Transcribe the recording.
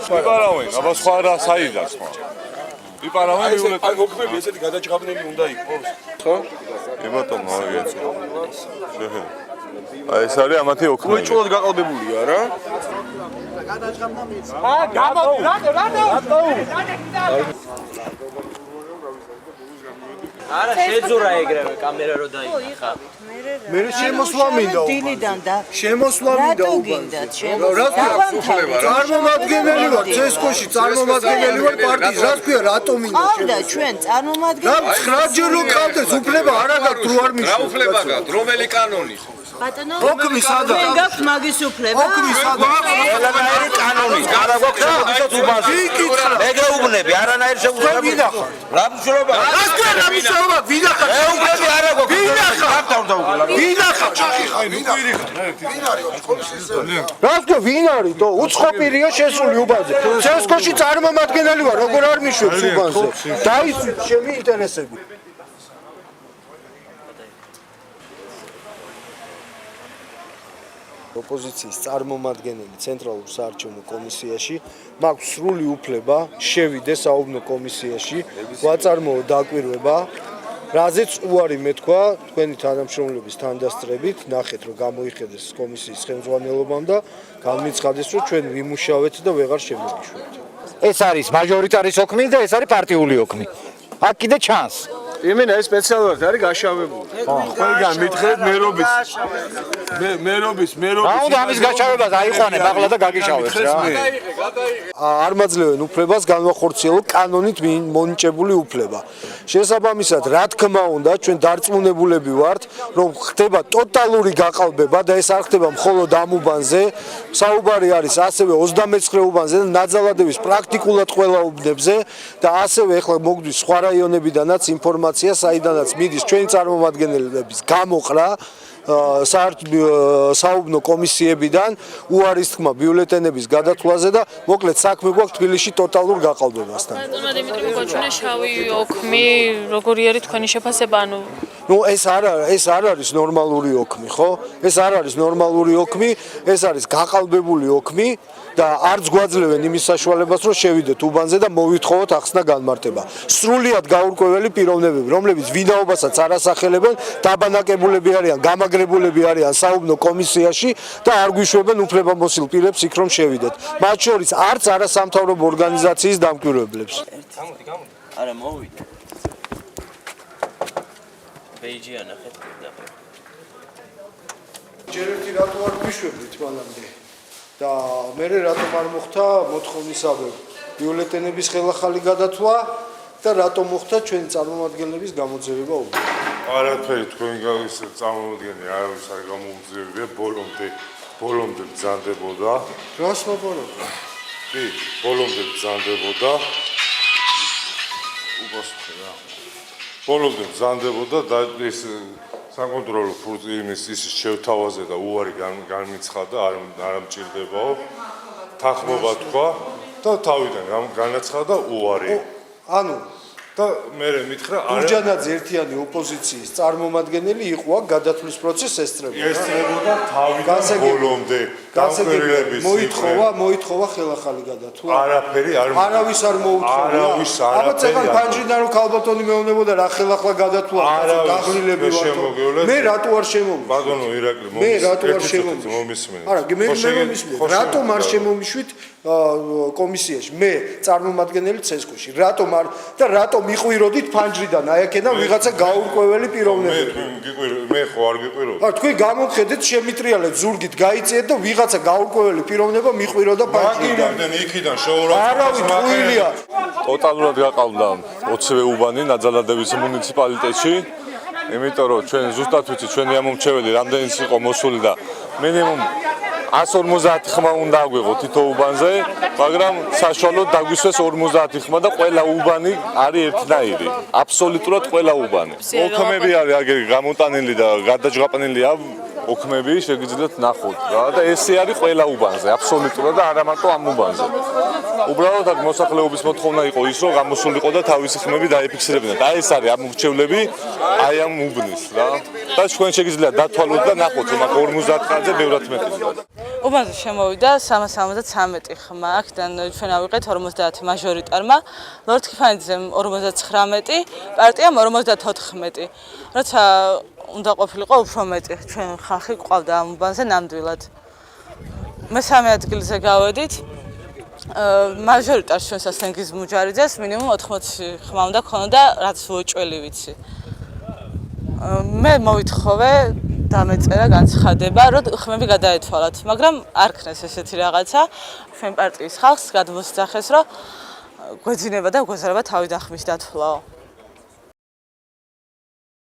იპარავენ, აბა სხვა რა საიდან სხვა. იპარავენ იულეთ. აი მოქმები ესეთი გადაჭღაბნელი უნდა იყოს. ხო? ბატონო, ეგეც. აი ეს არის ამათი ოქმები. უეჭულად გაყალბებულია რა. არა შეძურა ეგრევე კამერა რო დაიხა. მე შემოსვლა მინდა. დილიდან და შემოსვლა მინდა. რატო გინდათ წარმომადგენელი ვარ ცესკოში, წარმომადგენელი ვარ პარტიის. რას ქვია, რატო მინდა? ყავდა ჩვენ წარმომადგენელი. 9 ჯერ რო ყავდეს, უფლება არა გაქვს თუ არ მიშვა. რა უფლება გაქვს? რომელი კანონი? ბატონო, ოქმი სადა? ჩვენ გაქვს მაგის უფლება. ოქმი სადა? ყველანაირი კანონი, არა გვაქვს შემოგვიწევს უბანზე. ეგრე უბნები, არანაირ შეგვიძლია. რა მშრობა? რას ქვია რა მიშობა? ვინახა? უბნები არა გვაქვს. ვინახა? ვინახა? რას ქვია ვინ არის? თო უცხო პირია შესული უბანზე. ცესკოში წარმომადგენელი ვარ, როგორ არ მიშვებს უბანზე? დაიცვით ჩემი ინტერესები. ოპოზიციის წარმომადგენელი ცენტრალურ საარჩევნო კომისიაში მაქვს სრული უფლება შევიდე საუბნო კომისიაში, ვაწარმოო დაკვირვება, რაზეც უარი მეთქვა თქვენი თანამშრომლების თანდასწრებით, ნახეთ რომ გამოიხედეს კომისიის ხელმძღვანელობამ და განმიცხადეს რომ ჩვენ ვიმუშავეთ და ვეღარ შემოგიშვებთ. ეს არის მაჟორიტარის ოქმი და ეს არის პარტიული ოქმი. აქ კიდე ჩანს. იმენა ეს სპეციალურად არის გაშავებული. ყველგან მითხრეთ მერობის რა უნდა ამის გაჩავებას აიყვანებ ახლა და გაგიშავებს რა. არ მაძლევენ უფლებას განვახორციელო კანონით მონიჭებული უფლება. შესაბამისად, რა თქმა უნდა, ჩვენ დარწმუნებულები ვართ, რომ ხდება ტოტალური გაყალბება და ეს არ ხდება მხოლოდ ამ უბანზე. საუბარი არის ასევე 29 უბანზე და ნაძალადების პრაქტიკულად ყველა უბნებზე და ასევე ეხლა მოგდის სხვა რაიონებიდანაც ინფორმაცია, საიდანაც მიდის ჩვენი წარმომადგენლების გამოყრა საუბნო კომისიებიდან უარის თქმა ბიულეტენების გადათვლაზე და მოკლედ საქმე გვაქვს თბილისში ტოტალურ გაყალბებასთან. ბატონო დიმიტრი გოჩუნა შავი ოქმი, როგორი არის თქვენი შეფასება, ანუ ეს არ არის ნორმალური ოქმი, ხო? ეს არ არის ნორმალური ოქმი, ეს არის გაყალბებული ოქმი და არც გვაძლევენ იმის საშუალებას, რომ შევიდეთ უბანზე და მოვითხოვოთ ახსნა განმარტება. სრულიად გაურკვეველი პიროვნებები, რომლებიც ვინაობასაც არ ასახელებენ, დაბანაკებულები არიან, გამაგრებულები არიან საუბნო კომისიაში და არ გვიშვებენ უფლებამოსილ პირებს იქ რომ შევიდეთ. მათ შორის არც არასამთავრობო ორგანიზაციის დამკვირვებლებს. არა მოვიდა. ბეიჯია ნახეთ და ჯერ ერთი რატო არ გვიშვებდით მანამდე და მე რატომ არ მოხდა მოთხოვნისაბებ ბიულეტენების ხელახალი გადათვლა და რატომ მოხდა ჩვენი წარმომადგენლების გამოძიება უბანში. არაფერი თქვენ წარმომადგენელი არავის არ გამოუძიებია, ბოლომდე ბრძანდებოდა. რას მოგონებდა? კი, ბოლომდე ბრძანდებოდა. უპასუხე რა. ბოლომდე ბრძანდებოდა და ეს საკონტროლო იმის შევთავაზე და უარი განმიცხადა, არ მჭირდებაო. თანხმობა თქვა და თავიდან განაცხადა უარი. ანუ და მე მითხრა გურჯანაძე ერთიანი ოპოზიციის წარმომადგენელი იყო აქ გადათვლის პროცესს ესწრებოდა. ესწრებოდა თავიდან ბოლომდე დამკვირვებლების მოითხოვა ხელახალი გადათვლა. არაფერი არ არავის არ მოუთხოვა. აბა წეხან ფანჯრიდან რო ქალბატონი მეუბნებოდა რა ხელახლა გადათვლა დაღლილები ვარ. მე რატო არ შემომიშვი? ბატონო ირაკლი მე რატო არ შემომიშვი? არა, მე მომისმენთ. რატომ არ შემომიშვით კომისიაში? მე წარმომადგენელი ცესკოში. რატომ არ და რატომ მიყვიროდით ფანჯრიდან აი აქედან ვიღაცა გაურკვეველი პიროვნებები? მე ხო არ გიყვირო. თქვენ გამომხედეთ შემიტრიალეთ ზურგით გაიწიეთ და ვიღაცა გაურკვეველი პიროვნება მიყვიროდა ფანჯრიდან. იქიდან შოურა. არავის ყვილია. ტოტალურად გაყალბდა 20-ვე უბანი ნაძალადების მუნიციპალიტეტში. იმიტომ რომ ჩვენ ზუსტად ვიცით ჩვენი ამომრჩეველი რამდენიც იყო მოსული და მინიმუმ 150 ხმა უნდა აგვიღო თითო უბანზე, მაგრამ საშუალოდ დაგვისვეს 50 ხმა და ყველა უბანი არის ერთნაირი. აბსოლუტურად ყველა უბანი. ოქმები არის აგერ გამოტანილი და გადაჯღაპნილია ოქმები, შეგიძლიათ ნახოთ რა და ესე არის ყველა უბანზე, აბსოლუტურად და არა მარტო ამ უბანზე. უბრალოდ აქ მოსახლეობის მოთხოვნა იყო ის, რომ გამოსულიყო და თავისი ხმები დაიფიქსირებინათ. აი ეს არის ამორჩევლები აი ამ უბნის რა. და თქვენ შეგიძლიათ დათვალოთ და ნახოთ, რომ აქ 50 ხმაზე ბევრად მეტია. უბანზე შემოვიდა 373 ხმა, აქედან ჩვენ ავიღეთ 50 მაჟორიტარმა, ლორდ ქიფანიძემ 59, პარტიამ 54. როცა უნდა ყოფილიყო უფრო მეტი, ჩვენ ხალხი გვყავდა ამ უბანზე ნამდვილად. მესამე ადგილზე გავედით. მაჟორიტარს ჩვენსაც თენგიზ მუჯარიძეს მინიმუმ 80 ხმა უნდა ქონოდა, რაც უოჭველი ვიცი. მე მოვითხოვე დამეწერა განცხადება, რომ ხმები გადაეთვალათ, მაგრამ არ ქნეს ესეთი რაღაცა. ჩვენ პარტიის ხალხს გადმოსძახეს, რომ გვეძინება და გვეზარება თავი დახმის დათვლაო.